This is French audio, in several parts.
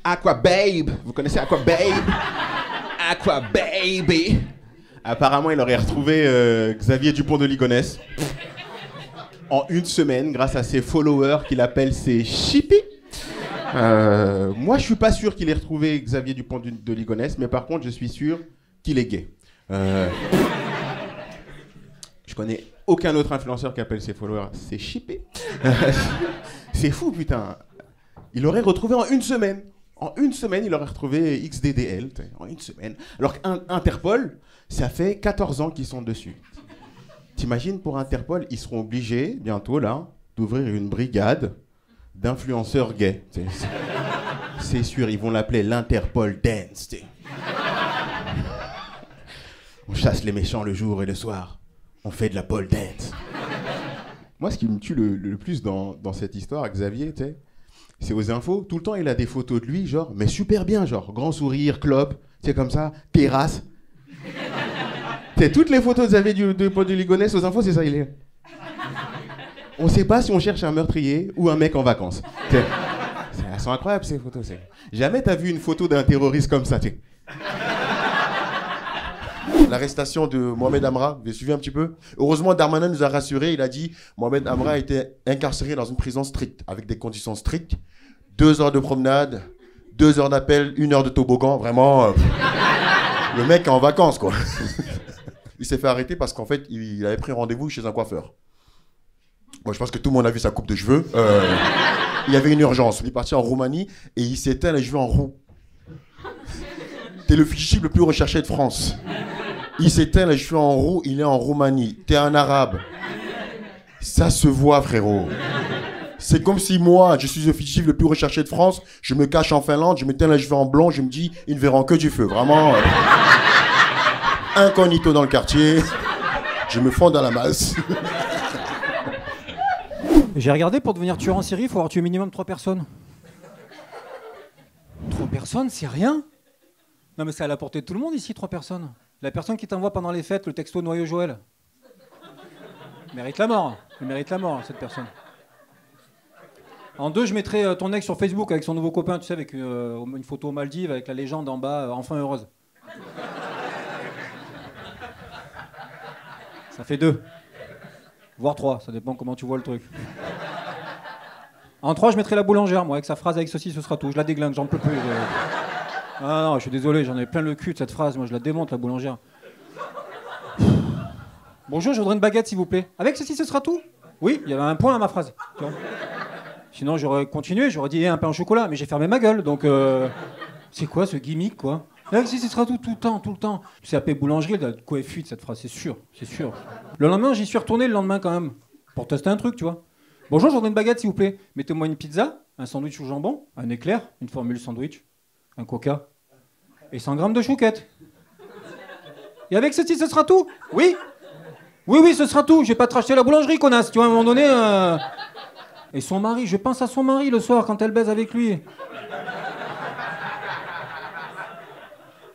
Aqua Babe. Vous connaissez Aqua Babe? Aqua Baby. Apparemment, il aurait retrouvé Xavier Dupont de Ligonnès en une semaine grâce à ses followers qu'il appelle ses chippies. Moi, je suis pas sûr qu'il ait retrouvé Xavier Dupont de Ligonnès, mais par contre, je suis sûr qu'il est gay. Je connais aucun autre influenceur qui appelle ses followers ses chippies. C'est fou, putain. Il aurait retrouvé en une semaine. En une semaine, il aurait retrouvé XDDL. En une semaine. Alors qu'Interpol, ça fait 14 ans qu'ils sont dessus. T'imagines, pour Interpol, ils seront obligés, bientôt, là, d'ouvrir une brigade d'influenceurs gays. C'est sûr, ils vont l'appeler l'Interpol Dance. On chasse les méchants le jour et le soir. On fait de la pole dance. Moi, ce qui me tue le plus dans cette histoire, Xavier, tu sais, c'est aux infos. Tout le temps, il a des photos de lui, genre, mais super bien, genre, grand sourire, club, tu sais, comme ça, terrasse. Tu sais, toutes les photos de Xavier Dupont de Ligonnès aux infos, c'est ça, il est. On sait pas si on cherche un meurtrier ou un mec en vacances. Elles sont incroyables, ces photos. Jamais t'as vu une photo d'un terroriste comme ça, tu sais. L'arrestation de Mohamed Amra, vous avez suivi un petit peu? Heureusement, Darmanin nous a rassurés. Il a dit Mohamed Amra a été incarcéré dans une prison stricte, avec des conditions strictes. 2 heures de promenade, 2 heures d'appel, 1 heure de toboggan. Vraiment, le mec est en vacances, quoi. Il s'est fait arrêter parce qu'en fait, il avait pris rendez-vous chez un coiffeur. Moi, je pense que tout le monde a vu sa coupe de cheveux. Il y avait une urgence. Il est parti en Roumanie et il s'est éteint les cheveux en roux. T'es le fugitif le plus recherché de France. Il s'éteint les cheveux en roux, il est en Roumanie. T'es un arabe. Ça se voit, frérot. C'est comme si moi, je suis le fugitif le plus recherché de France, je me cache en Finlande, je m'éteins les cheveux en blond, je me dis, ils ne verront que du feu. Vraiment, incognito dans le quartier, je me fonds dans la masse. J'ai regardé, pour devenir tueur en série, il faut avoir tué minimum 3 personnes. 3 personnes, c'est rien. Non mais c'est à la portée de tout le monde ici, 3 personnes. La personne qui t'envoie pendant les fêtes le texto Noyau Joël. Mérite la mort. Elle mérite la mort, cette personne. En 2, je mettrai ton ex sur Facebook avec son nouveau copain, tu sais, avec une photo aux Maldives, avec la légende en bas, enfin heureuse. Ça fait 2. Voire 3, ça dépend comment tu vois le truc. En 3, je mettrai la boulangère, moi, avec sa phrase « avec ceci, ce sera tout ». Je la déglingue, j'en peux plus. Ah non, je suis désolé, j'en ai plein le cul de cette phrase. Moi, je la démonte, la boulangère. Bonjour, je voudrais une baguette, s'il vous plaît. Avec ceci, ce sera tout? Oui, il y avait un point à ma phrase. Tu vois. Sinon, j'aurais continué, j'aurais dit un pain au chocolat, mais j'ai fermé ma gueule, donc... C'est quoi, ce gimmick, quoi? Avec ceci, ce sera tout, tout le temps, tout le temps. C'est appelé boulangerie, de quoi est fuite, cette phrase, c'est sûr, c'est sûr. Le lendemain, j'y suis retourné, le lendemain, quand même, pour tester un truc, tu vois. Bonjour, je voudrais une baguette, s'il vous plaît. Mettez-moi une pizza, un sandwich au jambon, un éclair, une formule sandwich, un coca et 100 grammes de chouquette. Et avec ceci, ce sera tout? Oui. Oui, oui, ce sera tout. Je vais pas te racheter la boulangerie, connasse. Tu vois, à un moment donné... Et son mari, je pense à son mari le soir quand elle baise avec lui.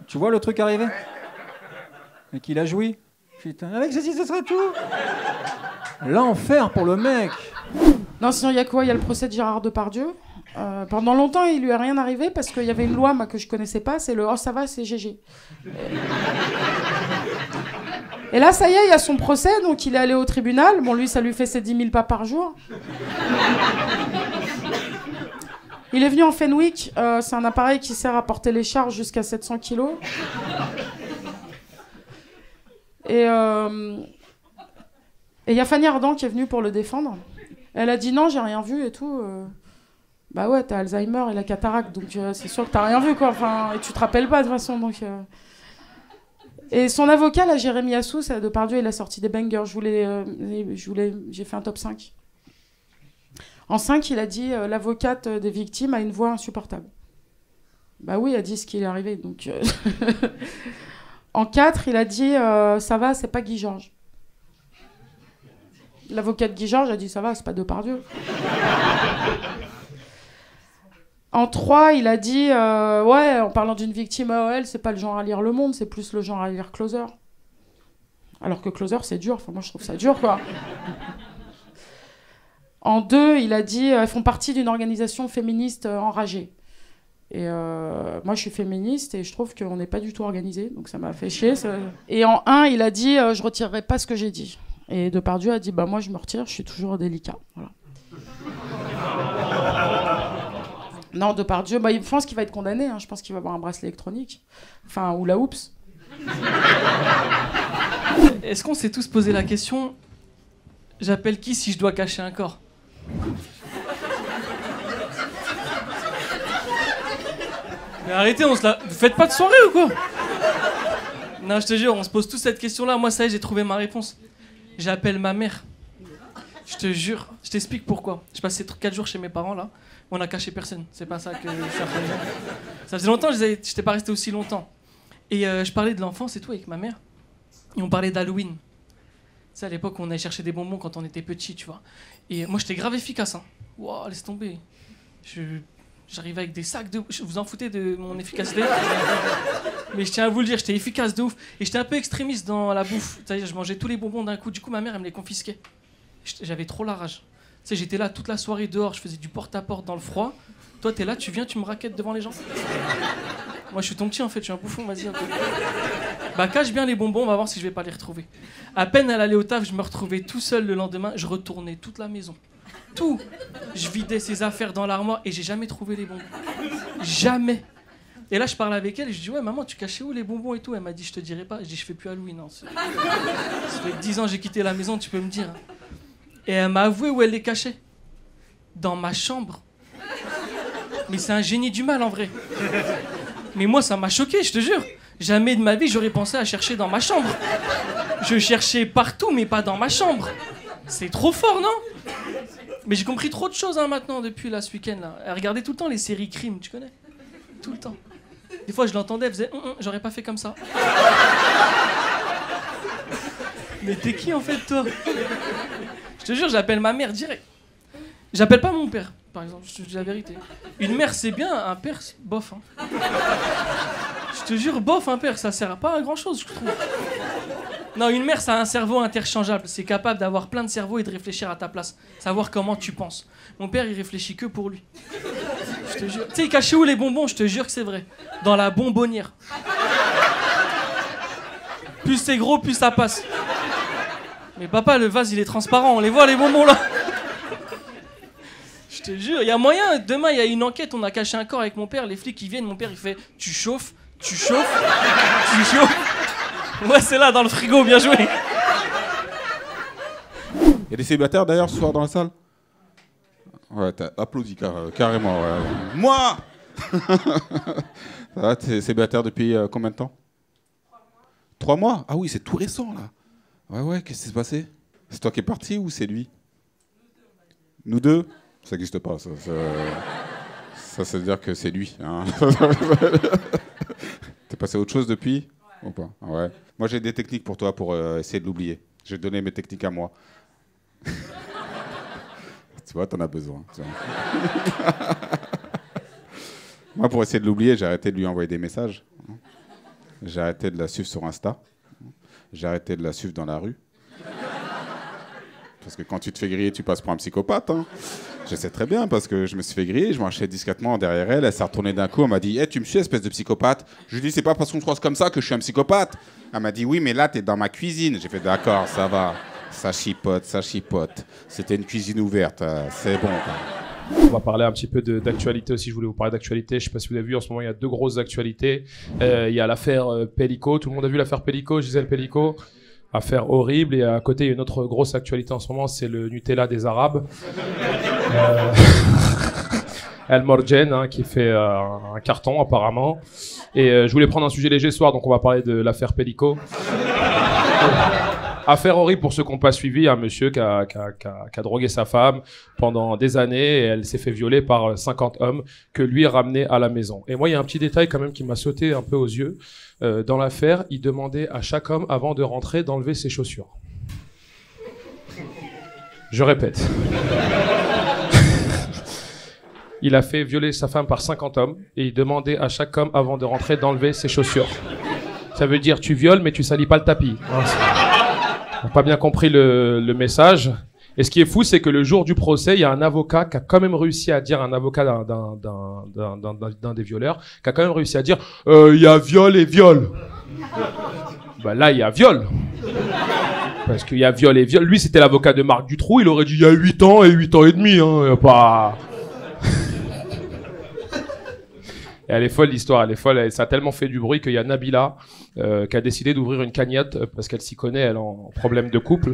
Tu vois le truc arriver? Et qu'il a joui. Putain, avec ceci, ce sera tout. L'enfer pour le mec. Non, sinon, il y a quoi? Il y a le procès de Gérard Depardieu. Pendant longtemps, il lui est rien arrivé parce qu'il y avait une loi que je connaissais pas, c'est le « oh ça va, c'est GG ». Et là, ça y est, il y a son procès, donc il est allé au tribunal. Bon, lui, ça lui fait ses 10 000 pas par jour. Il est venu en Fenwick, c'est un appareil qui sert à porter les charges jusqu'à 700 kilos. Et il y a Fanny Ardant qui est venue pour le défendre. Elle a dit non, j'ai rien vu et tout. Bah ouais, t'as Alzheimer et la cataracte, donc c'est sûr que t'as rien vu, quoi. Enfin, et tu te rappelles pas de toute façon, donc... Et son avocat, là, Jérémy Assous, à Depardieu, il a sorti des bangers. J'ai fait un top 5. En 5, il a dit l'avocate des victimes a une voix insupportable. Bah oui, il a dit ce qui est arrivé, donc... En 4, il a dit ça va, c'est pas Guy Georges. L'avocat de Guy Georges a dit ça va, c'est pas Depardieu. En 3, il a dit ouais, en parlant d'une victime AOL, c'est pas le genre à lire Le Monde, c'est plus le genre à lire Closer. Alors que Closer, c'est dur. Enfin, moi, je trouve ça dur, quoi. En 2, il a dit elles font partie d'une organisation féministe enragée. Et moi, je suis féministe et je trouve qu'on n'est pas du tout organisé, donc ça m'a fait chier. Et en 1, il a dit je retirerai pas ce que j'ai dit. Et Depardieu a dit bah moi je me retire, je suis toujours délicat. Voilà. Non, Depardieu, bah, je pense qu'il va être condamné. Hein. Je pense qu'il va avoir un bracelet électronique, enfin ou la oups. Est-ce qu'on s'est tous posé la question j'appelle qui si je dois cacher un corps? Mais arrêtez, vous faites pas de soirée ou quoi? Non, je te jure, on se pose tous cette question-là. Moi, ça y est, j'ai trouvé ma réponse. J'appelle ma mère. Je te jure, je t'explique pourquoi. Je passais 4 jours chez mes parents, là. On a caché personne. C'est pas ça que je suis en train de dire. Ça faisait longtemps, je n'étais pas resté aussi longtemps. Et je parlais de l'enfance et tout avec ma mère. Et on parlait d'Halloween. C'est à l'époque où on allait chercher des bonbons quand on était petit, tu vois. Et moi, j'étais grave efficace. Hein. Wow, laisse tomber. J'arrivais avec des sacs de... Vous en foutez de mon efficacité? Mais je tiens à vous le dire, j'étais efficace de ouf. Et j'étais un peu extrémiste dans la bouffe. C'est-à-dire, je mangeais tous les bonbons d'un coup. Du coup, ma mère, elle me les confisquait. J'avais trop la rage. Tu sais, j'étais là toute la soirée dehors, je faisais du porte-à-porte dans le froid. Toi, t'es là, tu viens, tu me raquettes devant les gens. Moi, je suis ton petit, en fait, je suis un bouffon, vas-y. Okay. Bah, cache bien les bonbons, on va voir si je vais pas les retrouver. À peine elle allait au taf, je me retrouvais tout seul le lendemain. Je retournais toute la maison. Tout. Je vidais ses affaires dans l'armoire et j'ai jamais trouvé les bonbons. Jamais. Et là, je parle avec elle et je dis ouais, maman, tu cachais où les bonbons et tout? Elle m'a dit je te dirai pas. Je dis je fais plus Halloween. Non, ça fait 10 ans que j'ai quitté la maison, tu peux me dire. Et elle m'a avoué où elle les cachait. Dans ma chambre. Mais c'est un génie du mal en vrai. Mais moi, ça m'a choqué, je te jure. Jamais de ma vie, j'aurais pensé à chercher dans ma chambre. Je cherchais partout, mais pas dans ma chambre. C'est trop fort, non? Mais j'ai compris trop de choses hein, maintenant depuis là, ce week-end. Là. Elle regardait tout le temps les séries crimes, tu connais? Tout le temps. Des fois, je l'entendais, elle faisait j'aurais pas fait comme ça. Mais t'es qui en fait, toi? Je te jure, j'appelle ma mère direct. J'appelle pas mon père, par exemple, je te dis la vérité. Une mère, c'est bien, un père, c'est bof. Hein. Je te jure, bof, un père, ça sert pas à grand-chose, je trouve. Non, une mère, ça a un cerveau interchangeable. C'est capable d'avoir plein de cerveaux et de réfléchir à ta place. Savoir comment tu penses. Mon père, il réfléchit que pour lui. Je te jure. Tu sais, il cachait où les bonbons? Je te jure que c'est vrai. Dans la bonbonnière. Plus c'est gros, plus ça passe. Mais papa, le vase, il est transparent. On les voit, les bonbons, là. Je te jure, il y a moyen. Demain, il y a une enquête. On a caché un corps avec mon père. Les flics, ils viennent. Mon père, il fait tu chauffes, tu chauffes, tu chauffes. Ouais, c'est là, dans le frigo, bien joué. Il y a des célibataires d'ailleurs ce soir dans la salle? Ouais, t'as applaudi carrément. Ouais. Moi. Ça va, t'es célibataire depuis combien de temps? 3 mois. Ah oui, c'est tout récent là. Ouais, qu'est-ce qui s'est passé? C'est toi qui es parti ou c'est lui? Nous deux? Ça n'existe pas, ça. Ça veut dire que c'est lui. Hein. T'es passé à autre chose depuis? Ou pas? Ouais. Moi, j'ai des techniques pour toi pour essayer de l'oublier. Je vais te donner mes techniques à moi. Tu vois, t'en as besoin. Moi, pour essayer de l'oublier, j'ai arrêté de lui envoyer des messages. J'ai arrêté de la suivre sur Insta. J'ai arrêté de la suivre dans la rue. Parce que quand tu te fais griller, tu passes pour un psychopathe. Hein. Je sais très bien, parce que je me suis fait griller, je marchais discrètement derrière elle, elle s'est retournée d'un coup, elle m'a dit hey, « tu me suis, espèce de psychopathe ?» Je lui ai dit « c'est pas parce qu'on se croise comme ça que je suis un psychopathe !» Elle m'a dit « oui, mais là, t'es dans ma cuisine. » J'ai fait « d'accord, ça va, ça chipote. C'était une cuisine ouverte, c'est bon. » On va parler un petit peu d'actualité aussi, je voulais vous parler d'actualité. Je sais pas si vous avez vu, en ce moment, il y a 2 grosses actualités. Il y a l'affaire Pellico, tout le monde a vu l'affaire Pellico, Gisèle Pellico. Affaire horrible, et à côté il y a une autre grosse actualité en ce moment, c'est le Nutella des Arabes. El Morgen hein, qui fait un carton apparemment. Et je voulais prendre un sujet léger ce soir, donc on va parler de l'affaire Pellico. Affaire horrible pour ceux qui n'ont pas suivi, un monsieur qui a drogué sa femme pendant des années et elle s'est fait violer par 50 hommes que lui a ramené à la maison. Et moi, il y a un petit détail quand même qui m'a sauté un peu aux yeux. Dans l'affaire, il demandait à chaque homme, avant de rentrer, d'enlever ses chaussures. Je répète. Il a fait violer sa femme par 50 hommes et il demandait à chaque homme, avant de rentrer, d'enlever ses chaussures. Ça veut dire tu violes mais tu salis pas le tapis. Hein, on n'a pas bien compris le message. Et ce qui est fou, c'est que le jour du procès, il y a un avocat qui a quand même réussi à dire, un avocat d'un des violeurs, qui a quand même réussi à dire il y a viol et viol. Bah là, il y a viol. Parce qu'il y a viol et viol. Lui, c'était l'avocat de Marc Dutroux. Il aurait dit il y a 8 ans et 8 ans et demi. Hein. Y a pas... Et elle est folle, l'histoire. Elle est folle. Ça a tellement fait du bruit qu'il y a Nabila qui a décidé d'ouvrir une cagnotte parce qu'elle s'y connaît, elle, en problème de couple.